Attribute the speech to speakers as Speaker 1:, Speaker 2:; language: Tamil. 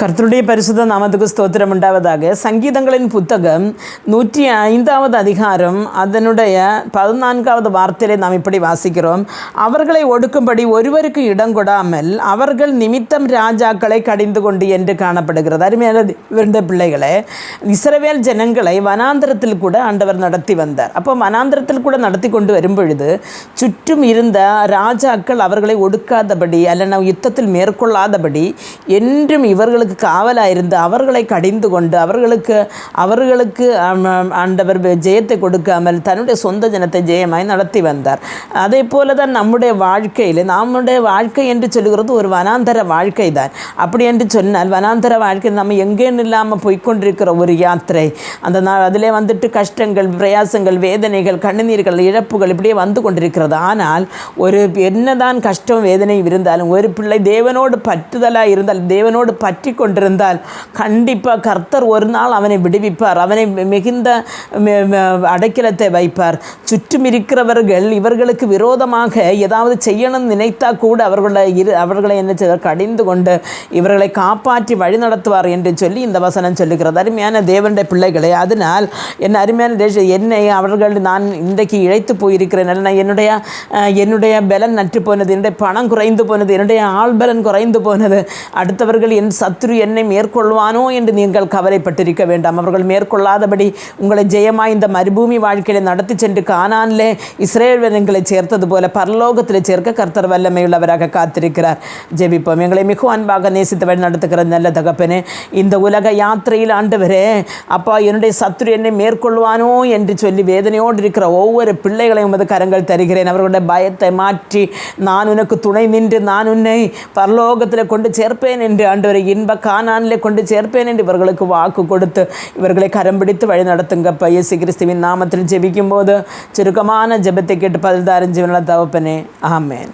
Speaker 1: கர்த்தருடைய பரிசுத்த நாமத்துக்கு ஸ்தோத்திரம் உண்டாவதாக. சங்கீதங்களின் புத்தகம் 105வது அதிகாரம் அதனுடைய 14வது வார்த்தையிலே நாம் இப்படி வாசிக்கிறோம். அவர்களை ஒடுக்கும்படி ஒருவருக்கு இடம் கொடாமல் அவர்கள் நிமித்தம் ராஜாக்களை கடிந்து கொண்டு என்று காணப்படுகிறது. அருமையான இவருடைய பிள்ளைகளே, இஸ்ரவேல் ஜனங்களை வனாந்திரத்தில் கூட ஆண்டவர் நடத்தி வந்தார். அப்போ வனாந்திரத்தில் கூட நடத்தி கொண்டு வரும்பொழுது சுற்றும் இருந்த ராஜாக்கள் அவர்களை ஒடுக்காதபடி அல்ல யுத்தத்தில் மேற்கொள்ளாதபடி என்றும் இவர்களுக்கு காவலாக இருந்து அவர்களை கடிந்து கொண்டு அவர்களுக்கு ஆண்டவர் ஜெயத்தை கொடுக்காமல் தன்னுடைய சொந்த ஜனத்தை ஜெயமாய் நடத்தி வந்தார். அதே போல தான் நம்முடைய வாழ்க்கை என்று சொல்லுகிறது ஒரு வனாந்தர வாழ்க்கை தான். அப்படி என்று சொன்னால் வனாந்தர வாழ்க்கை நம்ம எங்கேன்னு இல்லாமல் போய்கொண்டிருக்கிற ஒரு யாத்திரை. அதிலே வந்துட்டு கஷ்டங்கள், பிரயாசங்கள், வேதனைகள், கண்ணீர்கள், இழப்புகள் இப்படியே வந்து கொண்டிருக்கிறது. ஆனால் ஒரு என்னதான் கஷ்டம் வேதனை இருந்தாலும் ஒரு பிள்ளை தேவனோடு பற்றுதலாக இருந்தால், தேவனோடு பற்றி கொண்டிருந்தால் கண்டிப்பாக கர்த்தர் ஒரு நாள் அவனை விடுவிப்பார், அவனை மிகுந்த அடைக்கலத்தை வைப்பார். சுற்றும் இருக்கிறவர்கள் இவர்களுக்கு விரோதமாக ஏதாவது செய்யணும்னு நினைத்தா கூட அவர்களை என்ன செய்வார், கடிந்து கொண்டு இவர்களை காப்பாற்றி வழி நடத்துவார் என்று சொல்லி இந்த வசனம் சொல்லுகிறது. அருமையான தேவனுடைய பிள்ளைகளே, அதனால் என்ன அருமையான என்னை அவர்கள் நான் இன்றைக்கு இழைத்து போயிருக்கிறேன், என்னுடைய பலன் நற்று போனது, என்னுடைய பணம் குறைந்து போனது, என்னுடைய ஆள் பலன் குறைந்து போனது, அடுத்தவர்கள் என் சத்துரு என்னை மேற்கொள்வானோ என்று நீங்கள் கவலைப்பட்டிருக்க வேண்டாம். அவர்கள் மேற்கொள்ளாதபடி உங்களை ஜெயமாய் இந்த மறுபூமி வாழ்க்கையில் நடத்தி சென்று கானானிலே இஸ்ரவேலர்களை சேர்த்தது போல பரலோகத்தில் சேர்க்க கர்த்தர் வல்லமையுள்ளவராக காத்திருக்கிறார். ஜெபிப்போம். எங்களை மிக அன்பாக நேசித்து வழி நடத்துகிற நல்ல தகப்பனே, இந்த உலக யாத்திரையில் ஆண்டவரே அப்பா, என்னுடைய சத்துரு என்னை மேற்கொள்வானோ என்று சொல்லி வேதனையோடு இருக்கிற ஒவ்வொரு பிள்ளைகளையும் உமது கரங்கள் தருகிறேன். அவர்களுடைய பயத்தை மாற்றி நான் உனக்கு துணை நின்று நான் உன்னை பரலோகத்தில் கொண்டு சேர்ப்பேன் என்று ஆண்டவரை இன்ப கானானிலே கொண்டு சேர்ப்பேன் என்று இவர்களுக்கு வாக்கு கொடுத்து இவர்களை கரம் பிடித்து வழி நடத்துங்கப்பா. இயேசு கிறிஸ்துவின் நாமத்தில் ஜெபிக்கும் போது சுருக்கமான ஜெபத்தை கேட்டு பதில் தாரும் ஜீவனுள்ள தகப்பனே, ஆமென்.